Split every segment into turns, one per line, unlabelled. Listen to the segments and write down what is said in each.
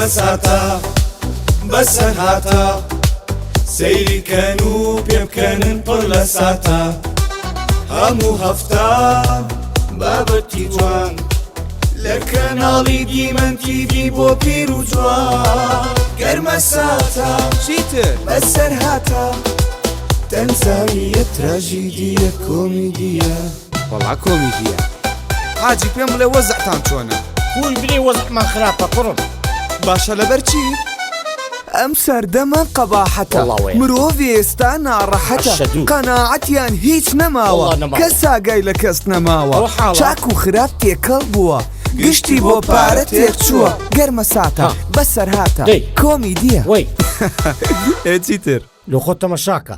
بەساتە بەسەر هاتە سەیریکەن و پێبکەنن پڕ لە ساتە هەموو هەفتە بابەتی جوان لە کەناڵی دیمەن تیڤی بۆ پیر و جوان گەرمە ساتە
چیتر
بەسەر هاتە تەنزانیە تراژیدیە کۆمیدیە
وەڵا کۆمیدیە حاجی پێم بڵێ وەزعتان چۆنە
خۆی بڵێ وەزعمان خراپە کوڕم
باشە لەبەر چی؟ ئەم سەردەمە قەباحەتە مرۆڤ ئێستا ناڕەحەتە قەناعەتیان هیچ نەماوە کەس ئاگای لە کەس نەماوە چاک و خراپ تێکەڵ بووە گشتی بۆ پارە تێکچووە گەرمە ساتە بەسەر هاتە کۆمیدیە
وەی
چیتر
لە خۆت تەماشاکە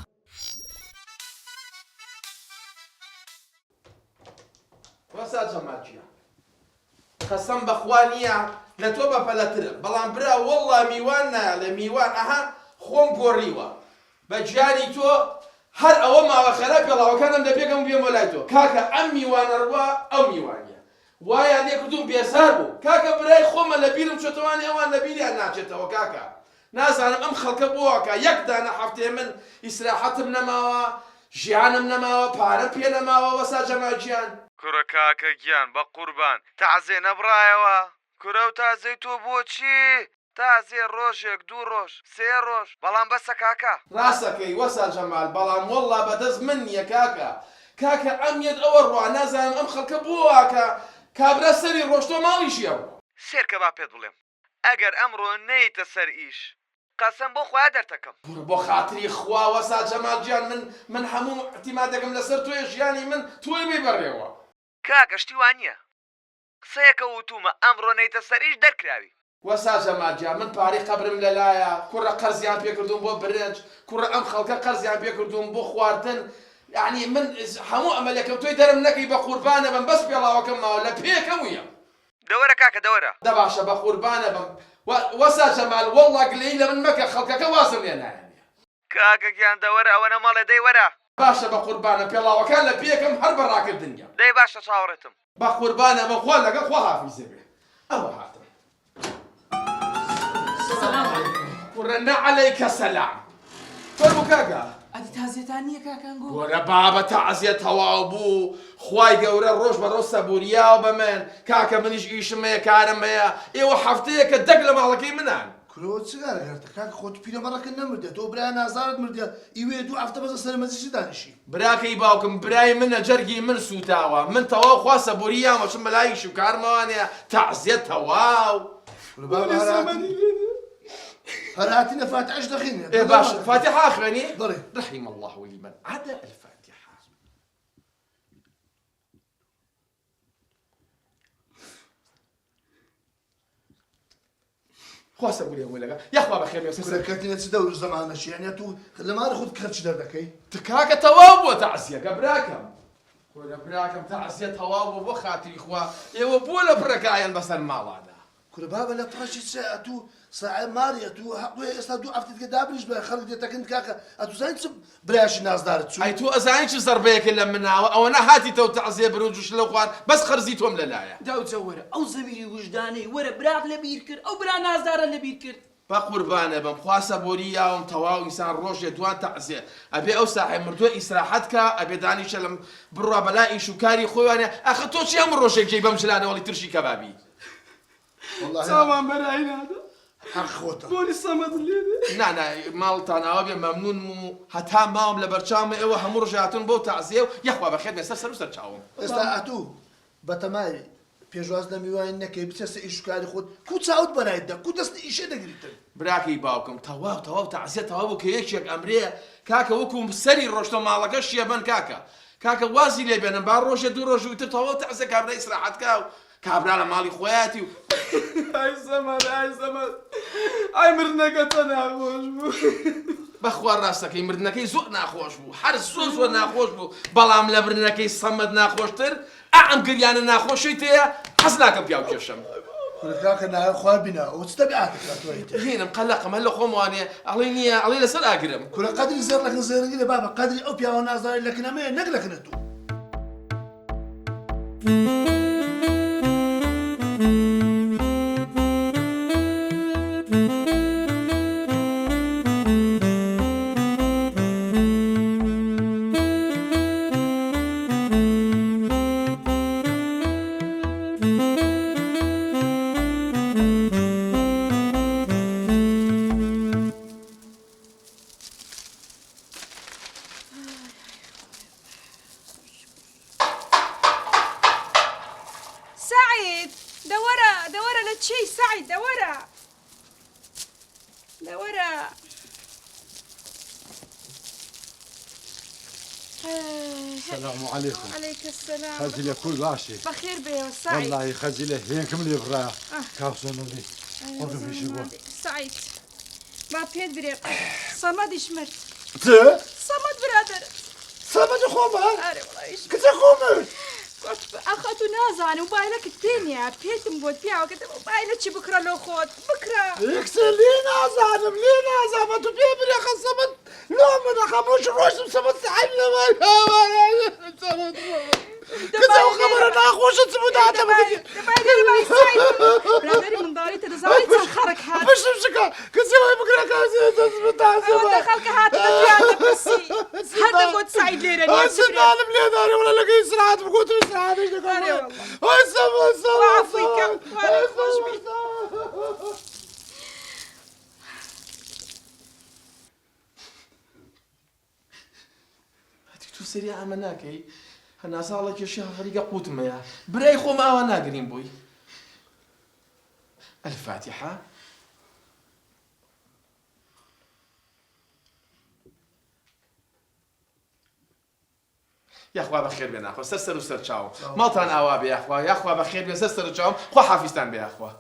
وەسا جەماجیە قەسەم بەخوا نییە لە تۆ بەپەلەترم بەڵام برا وەڵڵا میوان نایە لە میوان ئەها خۆم گۆڕیوە بە گیانی تۆ هەر ئەوە ماوە خەرا پێڵاوەکانم دەپێکم بێم وەلای تۆ کاکە ئەم میوانە ڕوا ئەو میوانیە وایە لێ کردوم بێزار بوو کاکە برای خۆمە لە بیرم چۆتەوانی ئەوان لە بیریان ناچێتەوە کاکە نازانم ئەم خەڵکە بۆوەکە یەک دانە هەفتەیە من ئیسراحەتم نەماوە ژیانم نەماوە پارەم پێ نەماوە وەسا جەماجیان
کوڕە کاکە گیان بە قوربان تەعزێ نەبڕایەوە کورە و تازەی تۆ بۆچی؟ تازێ ڕۆژێک دوو ڕۆژ سێ ڕۆژ بەڵام بەسە کاکە
ڕاستەکەی وەسا جەمال بەڵام وەڵڵا بەدەست من نییە کاکە کاکە ئەمیت ئەوە ڕوا نازانم ئەم خەڵکە بۆوەکە کابرا سەری ڕۆشتۆ ماڵیشیە
سێرکە با پێت بڵێم ئەگەر ئەمڕۆ نەیتە سەر ئیش قەسەم بۆ خۆیان دەرتەکەم
بۆ خاتری خوا وەسا جەمال گیان من هەموو احتیمادەکەم لەسەر تۆیە ژیانی من تۆی بێبەڕێەوە
کاکە شتی وانە قسەیەکە وتومە ئەمڕۆ نەیتە سەر ئیش دەرکراوی
وەسا جەماجیان من پارەی قەبرم لەلایە کوڕە قەرزیان پێکردوم بۆ برنج کوڕە ئەم خەڵکە قەرزیان پێکردوم بۆ خواردن یعنی من هەموو ئەمەلەکەم تۆی دەرم نەکەی بە قوربانە بم بەس پێڵاوەکەم ماوە لە پێکەم ویە
دەوەرە کاکە دەوەرە
دەباشە بە قوربانە بم وەسا جەمال وەڵڵا گلەی لە من مەکە خەڵکەکە وازم لێ نایەنێ
کاکە گیان دەوەرە ئەوە نەماڵێ دەی وەرە
باشە بە قوربانە پێڵاوەکان لە پێکەم هەر بەڕاکردنیە
دەی باشە چاوەڕێتم
بە قوربانە بە خوا لەگەڵ خوا حافیزە بێ ئەوە هاتم کوڕە نەعەلەیکە سەلام فەرموو کاکە
ئەدی تازیێتان نییە کاکەنگۆ
وەرە بابە تەعزیە تەواو بوو خوای گەورە ڕۆژ بە ڕۆژ سەبووریاوە بە من کاکە منیش ئیشم هەیە کارم هەیە ئێوە هەفتەیە کە دەک لە ماڵەکەی منان
کرۆ چگارگەرتە کاکە خۆت پیرەمەڕەکە نەمردێت تۆ برای نازارت مردە ئیوێ دوو هەفتە بەزە سەرمەزیشی دانیشی
براکەی باوکم برای منە جەرگی من سوتاوە من تەواو خوا سەبووریامە چم بەلایش و کارمەوانەیە تەعزیە تەواو
هەرهاتینە فاتحەش دەخینێ
باش فاتحة خوێنی
بڵێ
رحم الله لمن عدا الفاتحة خوا سەبووری هەمووی لەگە یەخوا بەخێر
کەتینە چ دەور زەمانەشی یانە تو لەمانە خودت کەرچ دەردەکەی
تکاکە تەواو بووە تەعزیەکە براکەم خۆرە براکەم تەعزیە تەواو بوو بۆ خاتری خوا ئێوە بۆ لە پڕەکایەن بەسەر ماڵادا
کورە بابە لە پڕەشی چ ئەتوو ساعە ماریە تو حەقوێ ئێستا دوو ئەفتێتکە دابریش بە خەڵک دێتەکەن کاکە ئەتو زانین چ برایشی نازدارت چوو
ئەی تۆ ئەزانی چ زەربەیەکە لە مناوە ئەوە نەهاتیتەوە تەعزیە برو جوش لە خوارد بەس خەرزی تۆم لەلایە
داوچە وەرە ئەو زەویری وجدانەی وەرە براق لە بیر کرد ئەو برا نازدارە لە بیر کرد
با قوربانە بم خوا سەبووری یاوم تەواو ئینسان ڕۆژێ دوان تەعزیە ئەبێ ئەو ساحێ مردووە ئیسراحەت کە ئەبێ دانیشە لەم بڕوا بەلا ئیش و کاری خۆیانێ ئەخە تۆ چی هەموو ڕۆژێک جێی بەم جلانەوەڵی ترشی کەبابی چاوان بەرایی نادە
حەق خۆتە
بۆنی سەمەد لێدە نا ماڵتانەوە بێ مەمنون و هەتا ماوم لە بەرچاومە ئێوە هەموو ڕژاتون بۆ تەعزیە و یەخوا بەخێر بێ سەر و سەر چاوم
ئێستا ئەتوو بەتەمای پێشواز لە میوان نەکەی بچێسە ئیشکاری خۆت کو چاوت بەنایتدا کو دەستی ئیشێ دەگریتن
براکەی باوکم تەواو تەعزیە تەواو بوو کە یەکێک ئەمرێ کاکە وەکوم سەری ڕۆشتە ماڵەکە شیەبەن کاکە وازی لێ بێنن با ڕۆژێ دوو ڕۆژ وتر تەواو تەعزیە کابرا ئیسراحەتکا و کابرا لە ماڵی خۆیاتی و ئای زەمەد ئای مردنەکەتە ناخۆش بوو بەخوا ڕاستەکەی مردنەکەی زۆر ناخۆش بوو هەر زۆر ناخۆش بوو بەڵام لە مردنەکەی سەمەد ناخۆشتر ئەم گریانە ناخۆشی تەیە حەز ناکەم پیاو کێشم
کاکە نایە خوار بینە ئەو چ تەبیعاتێکە تۆیتە
هێنم قەلەقم هەر لە خۆم وانێ ئەڵێ نییە ئەڵێ لەسەر ئاگرم
کورە قەدری زێر لەکن زێرنگی لە بابە قەدری ئەو پیاوە نازداری لەکنەمەیە نەک لەکنە تو
شي سعيد لورا لورا.
السلام عليكم.
وعليك السلام.
خزيلة كل باشي.
بخير بيا سعيد.
والله خزيلة هينكم لي برا. كاوسون لي. قرب في شباب.
سعيد. ما بيد بريق. صمد شمرت. صمد برادر.
صمد خومر.
أري والله إيش.
كنت خومر.
أخذت نازعني موبايلك الثانية بيت مبود فيها وقلت موبايلك بكرة لو خود بكرة.
يكسر لي نازعني لي نازعني ما تبي بريق صمد. لا من خموش روش صمد سعيد صمد. كذا خبر انا اخوش تسمو داتا
دبايلي ما يساعد برادري من داري تدزاي تنخرك هذا
مش مشكا كسوي بكره كاسي تسمو داتا
وانت خلك هذا بيانا بسي هذا قد سعيد ليرا
انا بلي داري ولا لقي سرعات بقوت سرعات ايش دكتور
والله
هاي سما
وعفوك وانا خوش بي
تو سريعة مناكي هنا صالك يا شيخ غريقة قوت مياه براي خو ما وانا قريم بوي. الفاتحة. يا اخوة بخير بين اخوة سرسر وسرچاو مالتان اوابي يا اخوة بخير بين سرسر وچاو خو حافظتان بي اخوة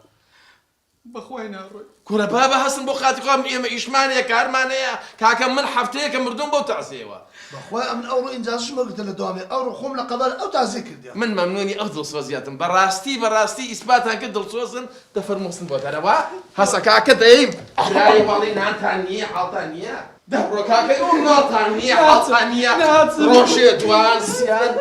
بخوينا روي كورا بابا حسن بو خاتي قام ايشمانيا كارمانيا كاكا من حفتيك مردون بو تعزيوا
بخويا من اورو انجاز ما قلت له دوامي اورو خوم لقبل او تعزيك
من ممنوني افضل صوزياتم براستي اثباتها قدر صوزن دفر موسن بو ترى هسا كاكا دايم راي والله نانتانيا حالتانيا دبرو كاكا يوم نانتانيا حالتانيا روشي دوان سيان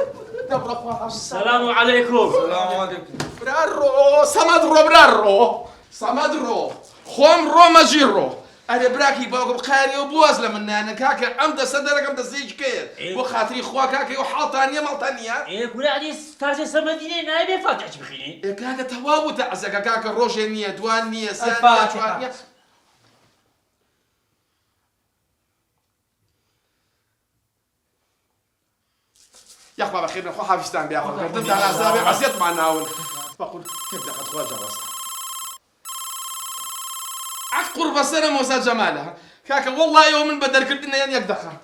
دبرو خو
السلام عليكم.
السلام عليكم.
برارو صمد رو خوم رو مجيرو أنا براكي باقو بخاري وبواز لمنا أنا كاكا أمدا صدرك أمدا زيج كير بو خاطري خوا كاكا وحال تانية مال تانية
إيه كل عادي تاجي سمديني نايبي فاتح بخيني.
إيه كاكا توابو تعزك كاكا روشي نية دوان نية سان نية يا أخوة بخير خو حافظتان بيا أخوة قدمت على أسابيع عزيت مع الناون بقول كيف دقت خوا جرس قرب السنة موسى جمالها كاكا والله يوم من بدر كنت إني يقدخها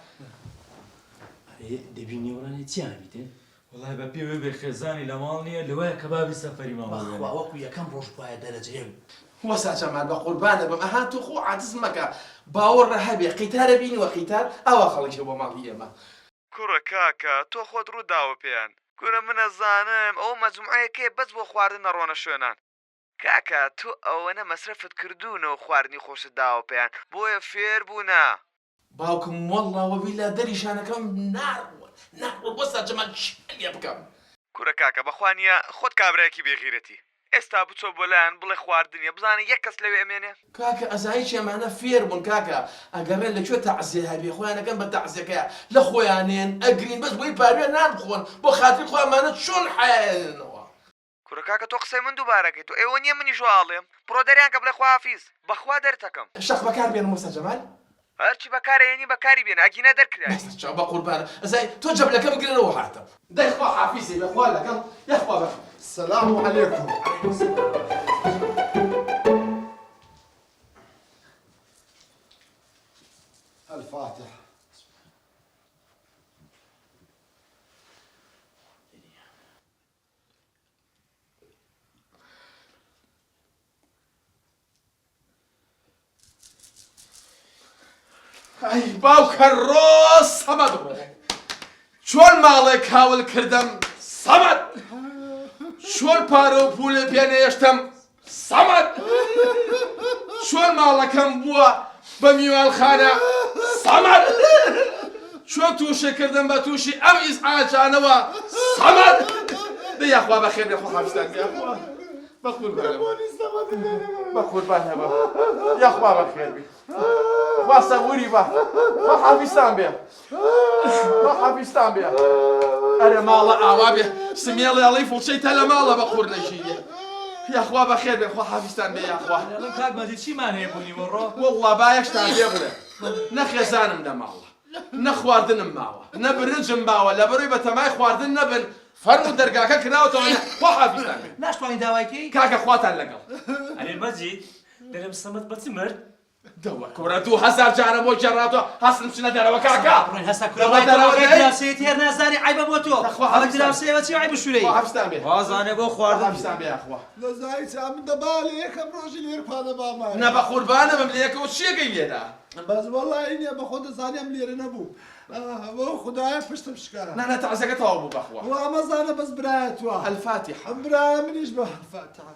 دبيني وراني تيامي
والله ببي بخزاني لمالني اللي هو كباب سفري ما
بخوا وكو يا كم روش باي درجه
موسى جمال بقربانه بما هاتو خو عجز مكا باور رهبي قتال بيني وقتال أو خليش أبو مالي ما
كورا كاكا تو خود رو داو بيان كورا من الزانم او مجموعه كي بس بو خواردن رونا شونان كاكا تو اونا مصرفت كردون و خواردني خوش داو بيان بويا فير بونا
باوكم والله وبلا دري شانكم نار وبس جمال شلي بكم
كورا كاكا بخوانيا خود كابراكي بغيرتي استا بتو بولان بلا خواردني بزاني يكس لو امانه
كاكا ازايش معنا فير بون كاكا اقرن لك شو تعزيه هبي خويا انا كان بتعزيك لاخويانين اقرين بس بوي باري نار بخون بو خاطر خويا ما شلون حال
كورا كاكا تو قصي من دوباره تو ايونيا مني شو عالم برودريان قبل خو حافظ بخوا درتكم
الشيخ بكار بين موسى جمال
هرچی بکاره یعنی بکاری بینه اگه ندر کردی
بس شو بقربان زي توجب لك كم قلنا روحاته ده اخوة حافظي يا اخوة لك يا اخوة بك
السلام عليكم. الفاتح.
اي باوك الروس صمد شون مالك هاول كردم صمد شون بارو بول بيانيشتم صمد شون مالكم بوا بميوال خانة صمد شون توشي كردم بتوشي ام ازعاج انوا صمد دي يا اخوة بخير يا اخوة حافظتك يا اخوة بقول بقى يا اخوة بخير بي واسوري با وحافظتان بيا وحافظتان بيا أنا مالا أعوابي سميالي الله يفوت شيء تلا مالا بقول نجيه يا أخوة بخير بيا أخوة حافظتان بيا يا أخوة
لا كاك ما زيد شي مانع يبوني مرة
والله بايش تعال يا بنا نخي زانم ده مالا نەخواردنم ماوە نەبرنجم ماوە لە بەرووی بە تەمای خواردن نەبن فەرمو دەرگاکە کراوەتەوە خوا حافیزتان بێ
ناشتوانین داوایکەی
کاکە خواتان لەگەڵ
ئەلێ مەجید دەرم سەمت بەچ مرد
دەوە کۆرە 2000 جارە بۆ جێڕاتەوە هەستم چنە دەرەوە کاکە
ڕۆین هەستا کراوەی هێر نازانی عیبە بۆ تۆ ئەمە دراوسەیەوە چی عیب شوورەی
حافیزتان بێ
وازانێ بۆ خواردن
حافیزتان بێ ئەخوا
لەزای چا من دەبالێ یەکەم ڕۆژی لێر پادە بامایە
نە بە قوربانە بم لێکەوە چیەکەی لێدا
بەس وەڵی نییە بە خۆ دەزانیم لێرە نەبوو بۆ خدایە پشتم شکارە
نانە تەعزەکە تەواو بوو بەخوا
وا ئەمەزانە بەس برایەت وە
الفاتحة
ئەم برایە منیش بە فاتحە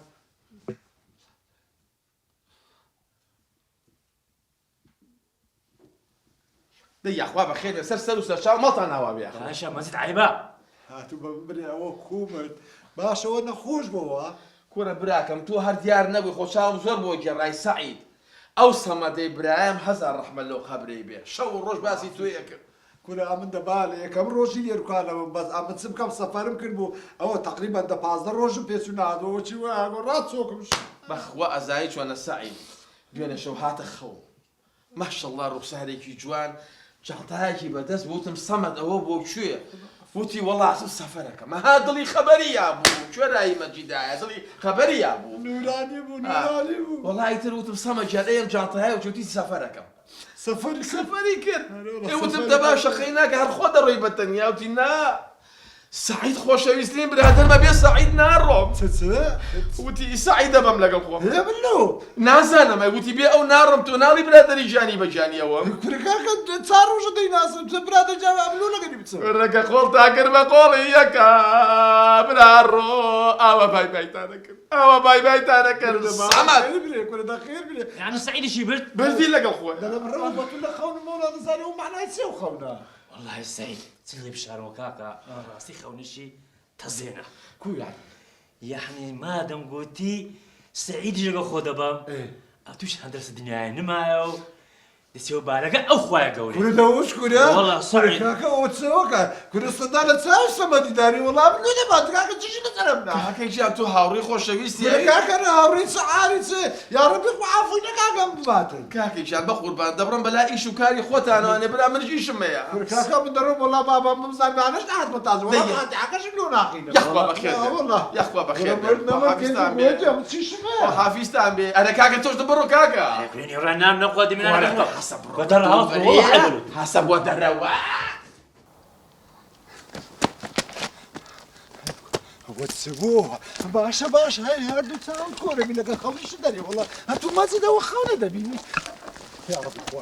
دەی ئەخوا بەخێر سەر و سەرچاو مەڵتان ناوا بێ
باشە مەجید عیبە
هاتوو بە برایەوە کومت باشەوە نەخۆش بەوە
کورە براکەم تۆ هەر دیار نەبووی خۆ چاوم زۆر بۆ گێڕای سەعید ئەو سەمەدەی برایم هەزار ڕەحمەت لەو خەبرەی بێ شەو و ڕۆژ باسی تۆیە کرد
کورە من دەبالێ یەکەم ڕۆژی لێرکانەوە بەس ئەمە چ بکەم سەفەرم کرد بوو ئەوە تقریبا 15 ڕۆژم پێچوو نادەوە چی وایە ڕات چۆکم
بەخوا ئەزایی چۆنە سەعید دوێنێ شەو هاتە خەو ماشەڵڵا ڕوخسارێکی جوان جاڵتایەکی بەدەست بوتم سەمەد ئەوە بۆ کوێ وتی وەڵاسم سەفەرەکەم ها دڵی خەبەریا بوو کوێرایی مەجیدایە دڵی خەبەریا بوو
نورانی بوو نورانی بوو
وەڵی تر وتم سەمە جارەیەم جانتەهەیە و جوتی سەفەرەکەم سەفەری کرد وتم دەبا شەخەی ناکە هەر خۆ دەڕۆی بە تەنیا وتی نا سعید خۆشەویستترین برادەرمە بێ سعید ناڕۆم وتی سعید دەبەم لەگەڵ خۆم
هێ بلو
نازانم وتی بێ ئەو ناڕۆم تۆ ناڵی برادەری ژانی بەجانیەوە
کورەکە چار ڕۆژە دەیناسم چ برادە جاوە بلو لەگەنی بچم
ڕەکە خۆڵ تاکرد بە قۆڵی یەکە براڕۆ ئەوە بایتانە کرد ئەوە بایتانە کرد سەمەد
برێ کورە دەخێر برێ
یعنی سعیدیشی برد
بردی لەگەڵ خۆی
دەڵێم ڕەوە بە تو لە خەونمەوە نادەزانێ و معنای چێ و خەونە
والله سعید چڵێ بشارەوە کاکە ڕاستی خەونشی تەزێنە
کویان
یعنی مادەم گوتی سعیدی لەگەڵ خۆ دەبەم ئەو توش هەندرسە دنیای نمایە و دەچێەوە بارەکە ئەو خوایە گەورەی
کورە دەوش کورە
والله سعید
کاکە ئەوە چەوەکە کوردستان لە چاو سەمەدی داری وەڵام لێ دەبات کاکە چیشی لەسەرم نا
کاکەی جیان تۆ هاوڕێی خۆشەویستی
کاکە هاوڕێی چ عاری چێ یا ڕەبی خو عافوی نەکاکەم بباتن
کاکەی جیان بە قوربان دەبڕم بەلا ئیش و کاری خۆتانەوەنێ برا منش ئیشم هەیە
کاکە من دەڕۆم وەڵا بابا بمزان بانەش نهاتمە تازە وەڵا فاتحەکەشم لۆ ناخینە
یەخوا بەخێر یەخوا بەخێر حافیزتان بێ
چیشم هەیە
حافیزتان بێ ئەرە کاکە تۆش دەبڕۆ کاکە
یەکوێنی ڕێنام نەخوا دەمێنە
حەسە بۆ دەرەوە
ئەوە چ بووە باشە باش هەی هەردوو چاوم کۆرەبی لەگەڵ خەڵیش دەری وەڵا هەتوو مەجیدەوە خەونە دەبینی یا ڕەبی خوا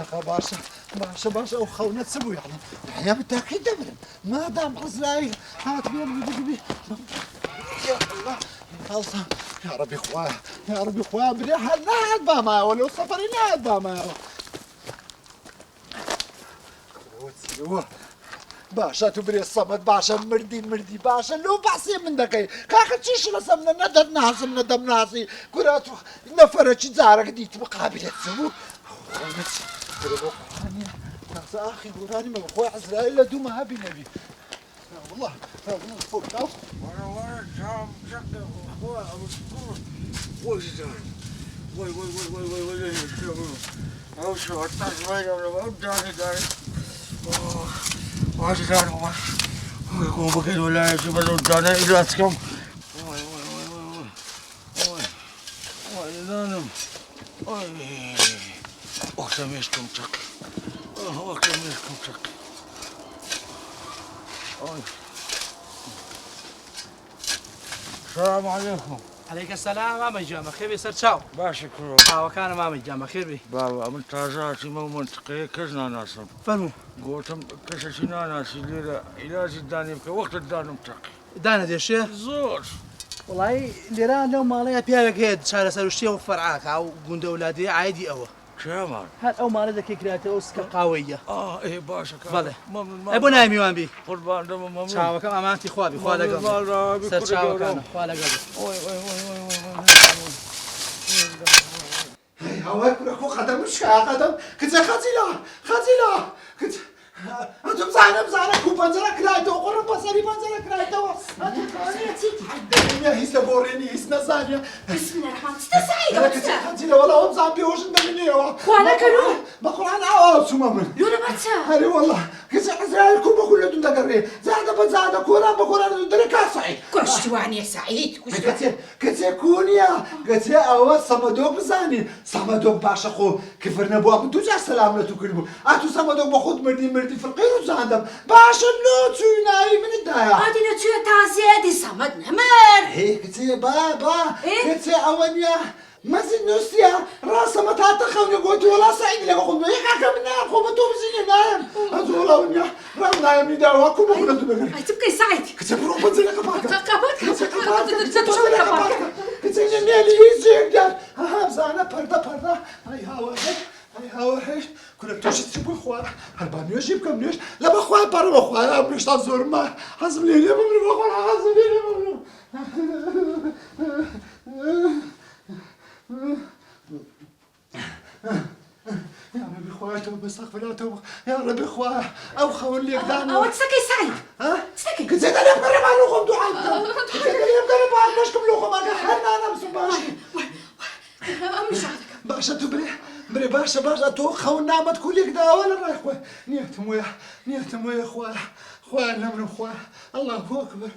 هەقا باشە ئەو خەونە چ بوو یاڵم حیا بتاقی دەبرم مادام عەزراییل هات بێ بێ یا الله خەڵسا یا ڕەبی خوا برێ هەر نهات بامایەوە لەو سەفەری نهات بامایەوە باشە تو برێ سەمەد باشە مردی باشە لۆ باسی من دەکەی کاکە چیش لەسەم لە نەدەر ناسم لە دەم ناسی کورا تو نەفەرەکی جارەکە دیت مقابلێت چبوو ناسە ئاخی گۆرانی مە بەخۆی عەزراییل لە دوومە هەبی نەبی والله
يكون بكين ولا يجيب الودانة إلى أتكم أختميشكم تك أختميشكم تك السلام عليكم
عليك السلام ماما جامع خير بي سرچاو
باشا كرو
وكان ماما جامع خير بي
بابا من تازاتي مو منطقية كزنا ناسم
فرمو
قلتم كششنا ناسي ليلة علاج الداني بك وقت الداني متاقي
دانا ديشي
زور
والله ليران لو ماليا بياك هيد شارع سروشتي وفرعاك او قند اولادي عادي اوه
شامان
هل او مالي ذاك كراتي اوسكا قاويه
ايه باشا
فله ابو نايمي وان بي
قربان دم ممنون
شاو كم امانتي خوابي خوا لقلبي سر شاو كان خوا لقلبي
هاوای کورەکۆ قەدەمش قەدەم کچە خەجیلا کچ ئەتوم بزانە کو پەنجەرە کرایتەوە قڕم بەسەری پەنجەرە کرایتەوە هیچ لە گۆڕێنی هیچ نەزانیە
بسم الله الرحمن الرحيم سعيدة
خەجیلە وەڵاوە بزان پێوەشن دەبینێەوە
خوا نەکەرۆ
بە بقرآن أو سما من
لولا برتا
هاري والله كذا عزرائيل كوبا كله تندقري زاد بزاد قرآن بقرآن تدرك صحيح
كوش تواني يا سعيد كوش
كتير كونيا كتير أول صمدوق بزاني صمدوق باشا خو كفرنا بو أبو توجع سلام لا تكلمو أتو صمدوق بخود مردي في القير وزاندم باشا لو تشويناي من الدايا
هادي نتشو تازيادي صمد نمر
هي كتير بابا كتير أوليا مازن نوسيا راسا ما تعتقوني قلت ولا سعيد لك قلت ما يحكى منا قوم توبزيني نايم أزولا ونيا راه نايم يداوا كوبا كنا تبغي
تبقى سعيد
كتير بروح بنزل قباك
قباك
كتير نيالي يزيك قال ها بزانا بردا هاي هوا هاي كنا بتوجي تسيبوا خوارا هربان يجيب كم ليش لا بخوار برا بخوار أبرش تزور ما حزم لي لي بمر بخوار حزم لي لي بمر يا ربي خويا توبة استغفر الله توبة يا ربي خويا أو خون لي قدام
أو تسكي سعيد
ها
تسكي
كنت زيد أنا بقرب على لغم دعاء كنت زيد أنا بقرب على مشكم لغم أنا حنا أنا مسباشي
أمي شعرك
باشا تبري بري باشا تو خون نعمة كل كدا ولا رايح خويا نية مويا خويا نمر خويا الله أكبر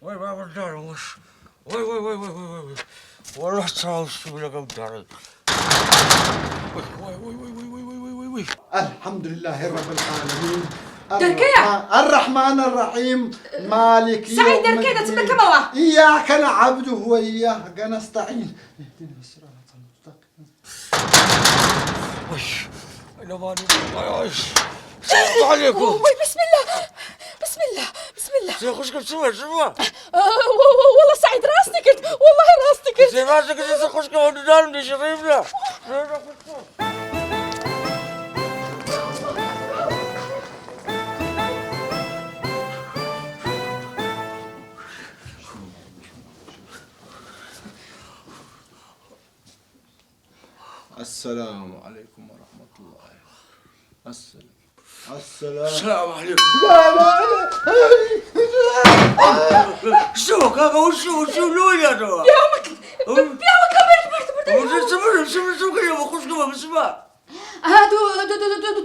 وي بابا الدار وش وي والله تعال شو لك الدار وي
الحمد لله رب العالمين
دركية.
الرحمن الرحيم مالك يوم
سعيد دركية تبقى كموا
إياك نعبد وإياك نستعين اهدنا الصراط المستقيم
وي انا ماني السلام عليكم
وي بسم الله
سيخش كم سوا
والله سعيد راسني قلت والله راسني قلت
زي ما سكت سيخش كم ودار من شريفنا
السلام عليكم ورحمة الله
السلام عليكم
لا
شو كاكا وشو لوين يا تو
بيومك برد
شو كيا بخش كم بسمع
هادو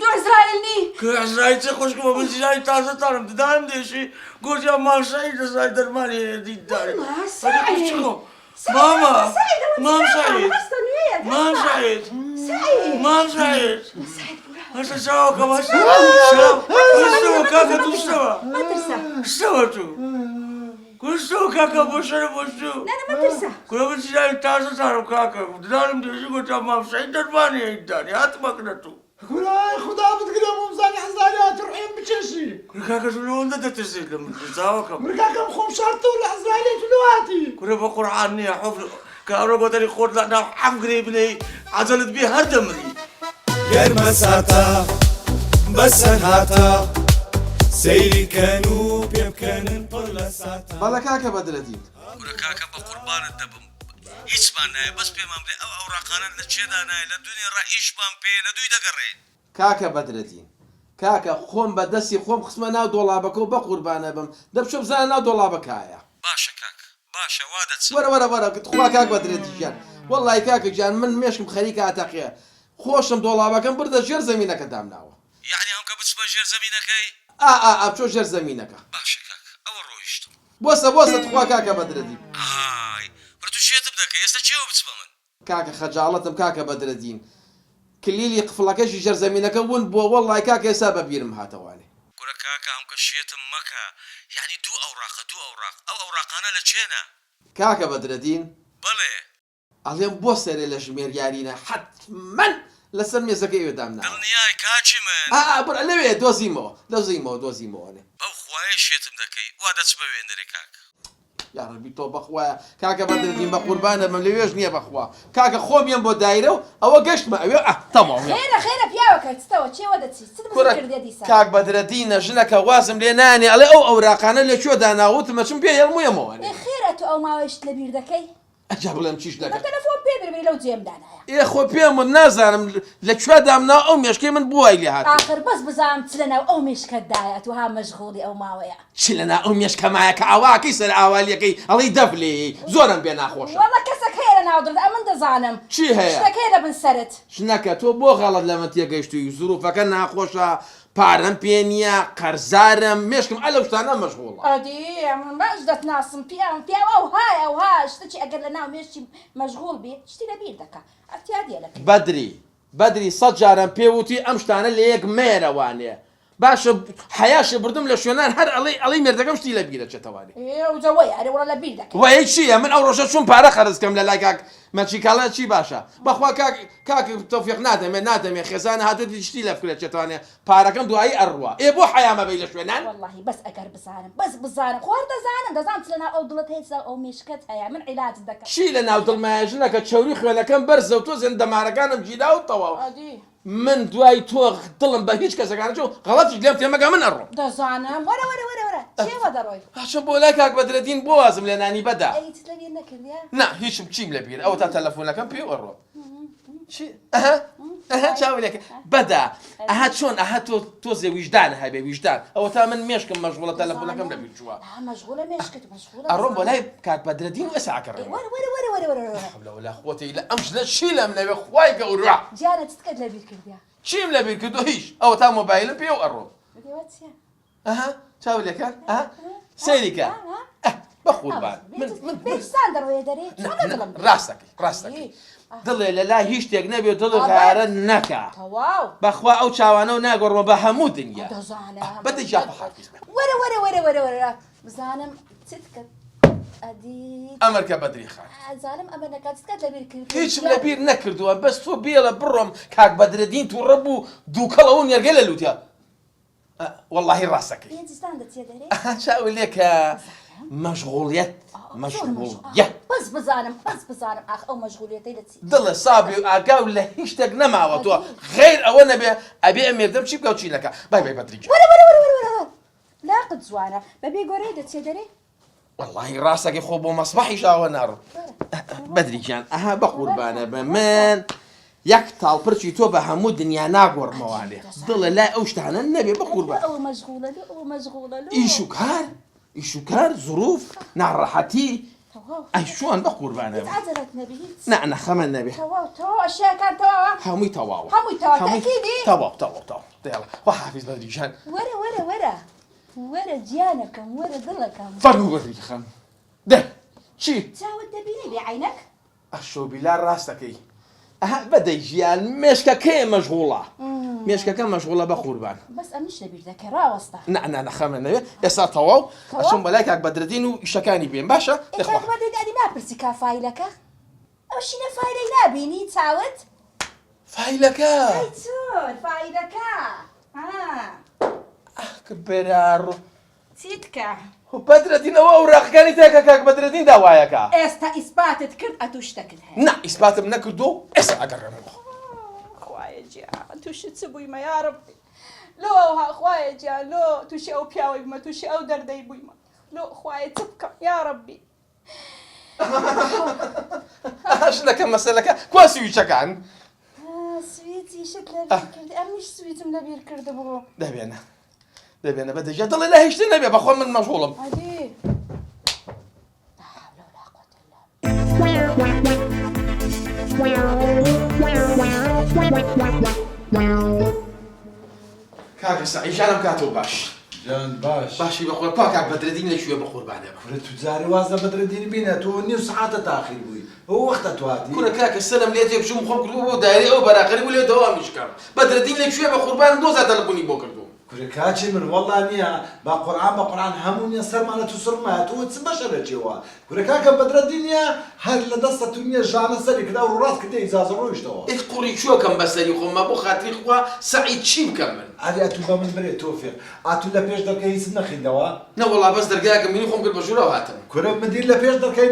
دو عزرائيلني
كعزرايل تخش كم من زين تاسع تارم تدارم ديشي قلت يا ما سعيد سعيد درماني دي داري
سعيد
ماما
مام
سعيد هسه سوا كمان سوا كاكا تو سوا
ما ترسى
سوا تو كل سوا كاكا بوشر بوشو
أنا ما ترسى
كل من زين تاسع تارم كاكا تدارم ديشي قلت يا ما سعيد درماني داري هات ما كنتو
كلاي خدا بتقدر ممزاني حزاري تروحين بتشي
كل كاكا شنو انت تتسيد لما تساوا كم
مركاكم خم شرطو العزرائيلي تلواتي
كل بقرآن يا حفظ كانوا بدري خود لنا حف قريبني عزلت بيه هردمني
يرمساتا بسنهاتا سيري كانوا بيمكان بلساتا
بەڵە کاکە بەدرەدین
كل كاكا بقربان الدبم هیچ مانای بس بێمام لێ ئەو ئەوراقانە لە چێدانای لە دنیا ڕائیشمان پێ لە دوی دەگەڕێن
کاکە بەدرەدین کاکە خۆم بە دەستی خۆم خستمە ناو دۆڵابەکە و بە قوربانە بم دەبچۆ بزانە ناو دۆڵابەکایە
باشە کاک باشە وا دەچم
وەرە خوا کاک بەدرەدی گیان وەڵڵای کاکە گیان من مێشکم خەریکە ئاتەقیە خۆشم دۆڵابەکەم بردە ژێر زەمینەکە دامناوە
یعنی ئەم کە بچمە ژێر زەمینەکەی
بچۆ ژێر زەمینەکە
باشە کاک ئەوە ڕۆیشتم
بۆسە تخوا کاکە بەدرەدی
ئای بڕ تو شێتم دەکەی ئێستا چێوە بچمە من
کاکە خەجاڵەتم کاکە بەدرەدین کلیلی قفڵەکەشی ژێر زەمینەکە ون بۆ وەڵڵای کاکە ئێستا بە بیرم هاتەوانێ
گورە کاکە ئەم کە شێتم مەکە یعنی دوو ئەوراق ئەو ئەوراقانە لە چێنە
کاکە بەدرەدین
بەڵێ
ئەڵێم بۆ سەرێ لە ژمێر یارینە حتمەن لەسەر مێزەکەی وێدامنا
دڵنیای کاچی من
بڕ لەوێ دۆزیمەوە
بەو خوایە شێتم دەکەی وا دەچمە وێندەرێ کاک
یاڕەبی تۆ بەخوایە کاکە بەدرەدین بە قوربانە مەم لەوێژ نییە بەخوا کاکە خۆمیان بۆ دایرە و ئەوە گەشتمە ئەوێ تەماوە
خێرە پیاوەکە چتەوە چێوە دەچیت
کاک بەدرەدینە ژنەکە وازم لێ نانێ ئەڵێ ئەو ئەوراقانە لەکوێ داناوتمە چم پێ هێڵموویەمەوەنێ
خێرە تو ئەو ماوەشت لە بیر دەکەی
ئەجا بڵێم چیش دەکەم
تەلەفۆن پێ ببێ لەو جێمدانایە
خۆ پێم نازانم لەکوێ دامنا ئەو مێشکەی من بووای لێ هات
ئاخر بەس بزانم چ لەناو ئەو مێشکەتدایە تو ها مەشغوڵی ئەو ماوەیە
چ لەنا ئەو مێشکەمایە کە ئاواکەی سەر ئاوالیەکەی ئەڵی دەفلێ زۆرم بێ ناخۆشە
وەڵە کەسێک هەیە لە ناودرت ئەمن دەزانم
چی هەیە
شتەکەی لە بن سەرت
شنەکە تۆ بۆ غەڵت لە من تێگەیشتووی زروفەکە ناخۆشە پارەم پێ نییە قەرزارم مێشکم ئە لەو شتانە مەشغوڵە
ئەدی من باش دەتناسم پیاوە ئەو هایە ئەو ها شتێکی ئەگەر لە ناو مێشتی مەشغوڵ بێ شتی لەبیر دەکە ئەتیادیە لە
بەدری 100 جارم پێوتی ئەم شتانە لە یەک مێرەوانێ باشە حیاشە بردم لە شوێنان هەر ئەڵی مێردەکەم شتی لە بیرە چێتەوانێ
ئێوجەوەی ئەرێوەڵە لە بیر دەکە
وای چییە من ئەو ڕۆژە چون پارە خەرزکەم لە لای کاک مەچیکاڵە چی باشە بەخوا کاک تۆفیق نادەمێ خێزانە هاتووی شتی لە فکرێت چێتوانێ پارەکەم دوایی ئەڕوە ئێ بۆ حیامە بەی لە شوێنان
واللهی بەس ئەگەر بزانم خۆر دەزانم لە ناو ئەو دڵت هێزە ئەو مێشکت هەیە من عیلاج دەکەم
چی لە ناو دڵمایژنەکە چەوری خوێنەکەم بەرزە و تۆ زێن دەمارەکانم جیدا و تەواو من دوای تۆ دڵم بە هیچ کەسەکانە چۆ غەڵەتیش لێم تێمەگە من ئەڕۆم
دەزانم وەرە چێوە دەڕۆی
هاچە بۆ لای کاک بەدرەدین بۆ وازم لە نانی بەدا
ئەیت لەبیر نەکردیە
نا هیچم چیم لەبیر ئەوە تا تەلەفۆنەکەم پێ ئەڕۆ ئەها چاولێکە بەدا ئەها چۆن ئەها تۆ زێ ویژدان هەبێ ویژدان ئەوە تا من مێشکم مەشغوڵە تەلەفۆنەکەم لەبیر چووە
مەشغوڵە مێشکت مەشغوڵە
ئەڕۆم بۆ لای کاک بەدرەدین و ئەساکەڕێ وەرە خۆتی لە ئەم ژنە چی لەم نەوێ خوای گەورە
جارە چتکەت لەبیر کردیە
چیم لەبیر کردو هیچ ئەوە تا مۆبایلم پێ و ئەڕۆم ئەها چاولێکە ئەها سەیریکە بەخوربان
بێستان دەڕۆیە دەرێ
ڕاستەکەی دڵێ لە لای هیچ شتێک نەبێت دڵ غارە نەکە بەخوا ئەو چاوانە و ناگۆڕمە بە هەموو دنیا بەدەی جاپە حافیز
وەرە بزانم چتکەت
ئەمەرکە بەدری خان
زانم ئەمە نەکات چتکەت لەبیر کرد
هیچم لەبیر نەکردووە بەس تۆ بێڵە بڕۆم کاک بەدرەدین تووڕە بوو دووکەڵەوە نێرگە لە لووتیا واللهی ڕاستەکەی چاولێکە مەشغوڵیەت
بەس بزانم ئاخ ئەو مەشغوڵیەتەی لە چی
دڵە سابی و ئاگاو لە هیچ شتێک نەماوە تۆ غیر ئەوە نەبێ ئەبێ ئەمێردەم چی بکە و چی نەکە بای بەدریج
لاقت جوانە بەبێ گۆرەی دەچێ دەرێ
واللهی ڕاستەکەی خۆ بۆ مەسبەحی شاوە ناڕم بەدریجان ئەها بە قوربانە بە من یەک تاڵپرچی تۆ بە هەموو دنیا ناگۆڕمەوانێ دڵە لای ئەو شتانە نەبێ بە قوربان
ئەو مەشغوڵە
ئیش و کار زروف ناڕەحەتی ئەی شوان بە قوربانە نە خەمە نەبێ هەمووی تەواوە تەواو خوا حافیز بەدریجان
وەرە گیانەکەم وەرە دڵەکەم
فەرموو بەدریخەم دە چی
چاوت دەبینی بێ عینەک
ئەشۆ بیلار ڕاستەکەی ئەها بەدەی ژیان مێشکەکەی مەشغوڵە مێشکەکە مەشغوڵە بە قوربان
بەس ئەمیش لەبیر دەکە ڕاوەستە
نە خەمە نەوێ ئێستا تەواو ئەچۆم بەلای کاک بەدرەدین و ئیشەکانی بێن باشە
دەخوادەدی ناپرسی کا فایلەکە ئەو شینە فایلەی نابینی چاوت
فایلەکە
فایلەکە
بێرارڕ
چیتکە
بەدرەدینەوە ئەو ڕاقەکانی تێکە کاک بەدرەدین داوایەکە
ئێستا ئیسپاتت کرد ئەتوو شتەکت هەیە
نا ئیسپاتم نەکردو ئێستا ئەگەڕێمەوە
خوایە گیان تووشت چ بوویمە یا ڕەبی لۆها خوایە گیان لۆ تووشی ئەو پیاوەی بوومە تووشی ئەو دەردەی بوویمە لۆ خوایە چ بکەم یا ڕەبی
شتەکە مەسەلەکە کوا سویچەکان
سویتی شت لەبیر کردی ئەمیش سویتم لەبیر کردبوو
دەبێنە بەدەجێ دڵێ لە هیچ نەبێ بەخۆ من مەشغوڵم کاکە سەعیدجانم کاتەوە باش
جان
باشی بەخۆ پا کاک بەدرەدین لەکوێ بە قوربانە
بە تو جارێ واز لە بەدرەدین بینە تۆ نیو سەعاتە تاخیر بووی ئەو وەختە تواتی
کورە کاکە سەرم لێ تێبچوم خۆم کردبوو بۆ دایرێ ئەو بەراقەری بوو لێ دەوامیشکەم بەدرەدین لەکوێ بە قوربانم دۆزە تەلەفۆنی بۆ کردو
کورە کاچی من وەڵا نییە با قورئان هەموو نییە سەرمانە تو سڕمە تۆ چ بەشەرەجێەوە کورە کاکە بەدرەدین نییە هەر لە دەستە تو نییە ژانە سەری کردا و ڕاست کردی ئیجازە ڕۆیشتەوە
ئێ قوڕی کوێکەم بەسەری خۆمە بۆ خاتری خوا سەعید چی بکەم من
ئەری ئەتوو بە من برێ تۆفیق ئاتوو لە پێش دەرکەی هیچ نەخیندەوە
نەوەڵا بەس دەرگایەکەم بینی خۆم کرد بە ژوورەوە هاتم
کورە مدیر لە پێش دەرکەی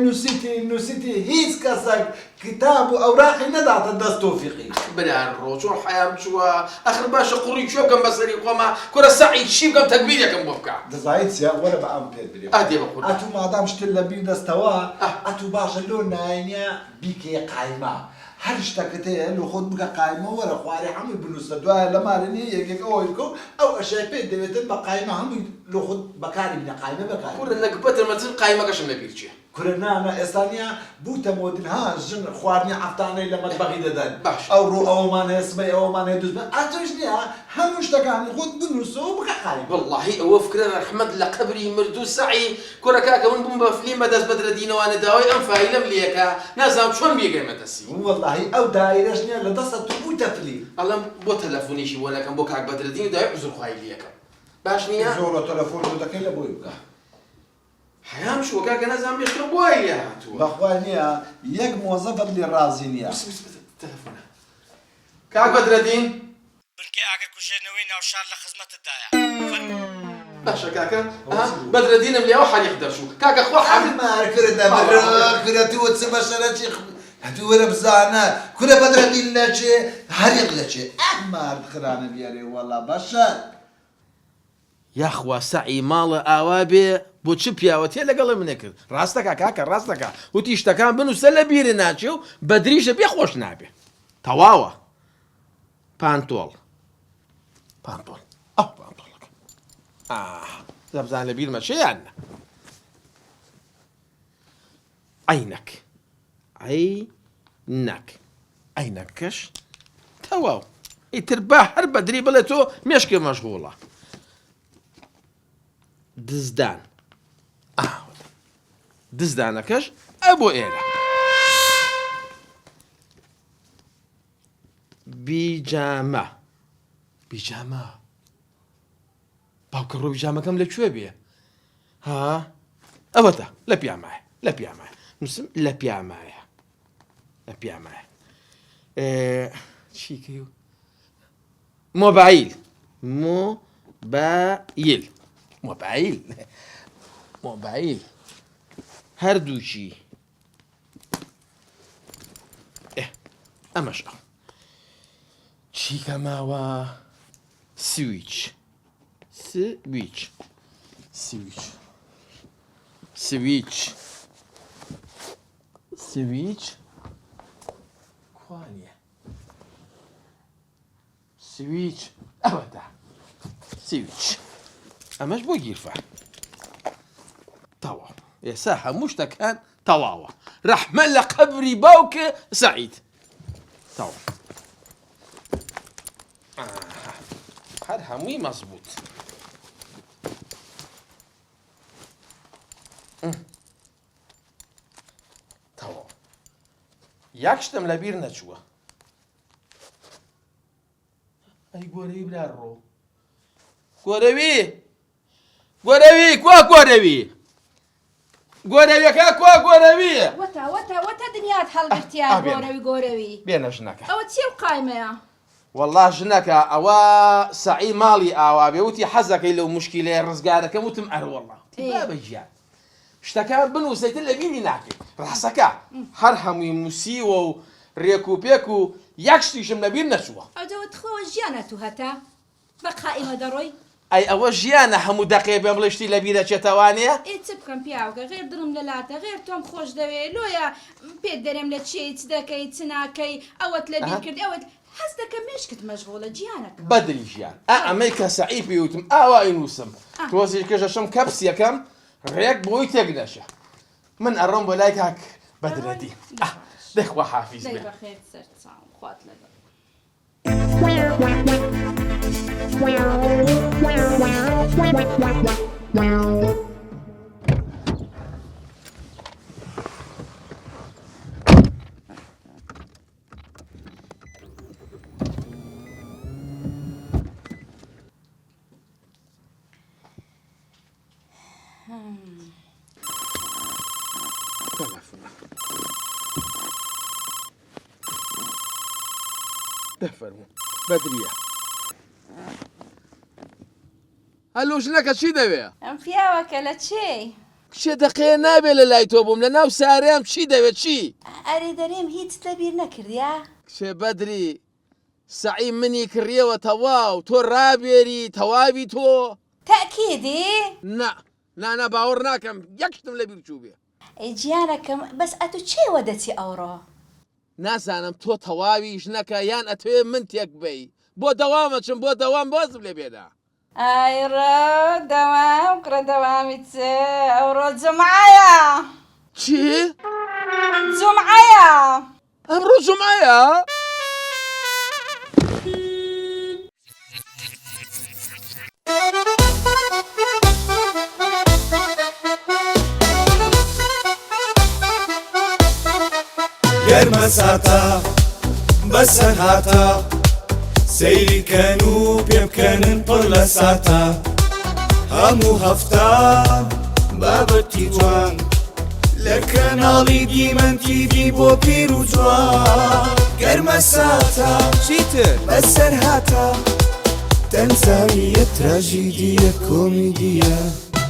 نووسیتی هیچ کەسێک کتاب و ئەوراقی نەداتە دەست تۆفیقی
بران ڕۆ چۆن حەیام چووە ئەخر باشە قوڕی کوێکەم بەسەری خۆمە کورە سەعید چی بکەم تەکبیرێکم بۆ بکە
دەزایت چیا وەرە بە ئەم پێت برێ
ئادێ بە قوربان
ئەتوو مادام شتت لە بیر دەستەوە ئەتوو باشە لۆ ناینە بیکێ قایمە هەر شتەکەت هەیە لە خۆت بگە قایمە وەرە خوارێ هەمووی بنووسە دوایە لە مالنی یەکێک ئەوەی بکە ئەو ئەشای پێت دەوێتن بە قایمە هەمووی لە خۆت بەکاری بنە قایمە بەکار
کورە نەکبەتە مەچن قایمەکەشم لەبیر چیە
كورنانا ئێستانیا بووتە مۆدنها ژن خواردنی عەفتانەی لە مەتبەخی دەدەن
باش.
ئەو ڕوو ئەوەمانەیە سبەی ئەوەمانەیە دووست بە ئاتۆش نییە هەموو شتەکانی خۆت بنووسەوە بخەخای
والله ئەوە فکرە ڕەحمەت لە قەبری مردوو سەعی کوڕە کاکە من بووم بە فلیمە دەست بەدرەدینەوانە داوای ئەم فایلەم لێکە نازانم چۆن بێگەیمە دەسی
واللهی ئەو دایرەش نییە لە دەستە تو بووتە فلی
ئەڵەم بۆ تەلەفۆنیشی وەلەکەم بۆ کاک بەدرەدین و داوای عوزرخوای لێکەم باش نییە
زۆرە تەلەفۆن دەکەی لە بۆی بکە
حەیام شووە کاکە نازانم بێشتە بۆی لێ هاتووە
بەخوا نییە یەک مۆزەفت لێ ڕازی نییە
تەلەفۆنە کاک بەدرەدین
بنکەی ئاگر کوژێنەوەی ناوشار لە خزمەتتدایە
باشە کاکە بەدرەدینم لێەوە حەریق دەرچوو کاکە خوا
مارکردە بەڕکرەتیوە چ بەشەرەتی هەتوو وەرە بزانە کورە بەدرەدین لە چێ هەریق لە چێ ئەمارد خرانە بیارێ وەڵا باشە
یاخوا سەعی ماڵە ئاوا بێ بۆ چ پیاوەتێ لەگەڵە منە کرد ڕاستەکە کاکە ڕاستەکە وتی شتەکان بنووسە لە بیرە ناچێ و بەدریشە بێ خۆش نابێ تەواوە پانتۆڵ پانتۆڵ ئەو پانتۆڵەکە دەبزان لە بیرمە چیان عینەک عینەک عینەکەش تەواو ئیتر با هەر بەدری بڵێ تۆ مێشکێ مەشغوڵە دزدان دزدانەکەش ئەبۆ ئێرە بیجامە بیجامە باوکە ڕۆ بیجامەکەم لەکوێ بێ ها ئەوەتە لە پیامایە لە پیامایە نووسم لە پیامایە لە پیامایە چیکەی و مۆبایل مۆبایل مۆبایل مۆبایل هەردووچی ئەمەش چیکە ماوە سویچ سویچ سویچ سویچ سویچ کوانیە سویچ ئەوەتە سویچ ئەمەش بۆ گیرفە تەواو ئێستا هەموو شتەکان تەواوە ڕەحمە لە قەبری باوکە سەعید تەواو هەر هەمووی مەزبوط تەواو یەک شتم لەبیر نەچووە ئەی گۆرەوی برا ڕۆ گۆرەوی گۆرەوی کوا گۆرەوی گۆرەویەکە کوا گۆرەویە
وەتە دنیات هەڵگرتیا گۆرەوی گۆرەوی
بێنە ژنەکە
ئەوە چی و قایمەیە
والله ژنەکە ئەوە سەعی ماڵی ئاوا بێ وتی حەزەکەی لەو مشکیلەیە ڕزگارەکەم وتم ئەروەڵڵا بەژیان شتەکان بنووسیتر لە بینی ناکەیت ڕاستەکە هەر هەمووی موسیوە و ڕێک و پێک و یەک شتیشم لەبیر نەچووە
ئەوەوە خۆوە ژیانە تو هەتا بە قائمە دەڕۆی
ئەی ئەوە ژیانە هەموو دەقێ بێ بڵێ شتی لەبیرە چێتەوانەیە
ئێ چ بکەم پیاوەکە غێر دڵم لەلاتە غێر تۆم خۆش دەوێت لۆیە پێت دەرێم لە چی چ دەکەی چ ناکەی ئەوەت لەبیر کرد ئەوەت حەز دەکەم مێشکت مەشغوڵە گیانەکە
بەدری ژیان ئەمەی کە سەعی پێوتم ئاوای نووسم تۆزی کەژەشم کەپسیەکەم ڕێک بۆی تێک دەشە من ئەڕۆم بۆ لای کاک بەدرەدی دەخوا حافیز بێ
بەخێر سەر چاوم خوات لەگەڵ
دەفەرموو بەدریە هەلو ژنەکە چی دەوێ؟
ئەم پیاوەکە لە چێ؟
کچێ دەقەیە نابێت لە لای تۆ بووم لە ناو سارەیەم چی دەوێت چی؟
ئەرێ دەرێم هیچ لەبیر نەکردیا؟
کچێ بەدری سەعی منی کڕیەوە تەواو تۆ ڕابێری تەواوی تۆ
تەکیدی؟
نانە باوەڕ ناکەم یەک شتم لەبیر چوو بێ
ئەی گیانەکەم بەس ئەتو چێوە دەچی ئەوڕۆ؟
نازانم تۆ تەواوی ژنەکە یان ئەتوێ من تێک بی بۆ دەوامە چم بۆ دەوام بازم لێ بێدا
ئایڕە دەوام کڕە دەوامی چێ ئەوڕۆ جمعایە
چی؟
جمعەیە
ئەمڕۆ جومعەیە؟
گەرمە ساتە بەسەر هاتە سەیری کەن و پێ بکەنن پڕ لە ساتە هەموو هەفتە بابەتی جوان لە کەناڵی دیمەن تیڤی بۆ پیر و جوان گەرمە ساتە چیتر بەسەر هاتە تەنزانیە تراژیدیە کۆمیدیە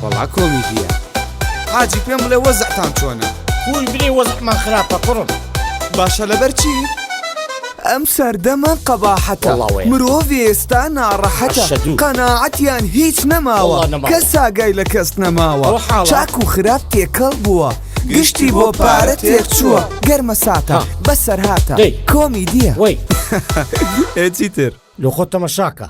وەڵا کۆمیدیە حاجی پێم بڵێ وەزعتان چۆنە
خوی بری وەزعمان خراپە کوڕم
باشە لەبەر چی؟ ئەم سەردەمە قەباحەتە مرۆڤ ئێستا ناڕەحەتە قەناعەتیان هیچ نەماوە کەس ئاگای لە کەس نەماوە چاک و خراپ تێکەڵ بووە گشتی بۆ پارە تێک چووە گەرمە ساتە بەسەر هاتە کۆمیدیە
وەی
هێچی تر
لە خۆ تەمەشاکە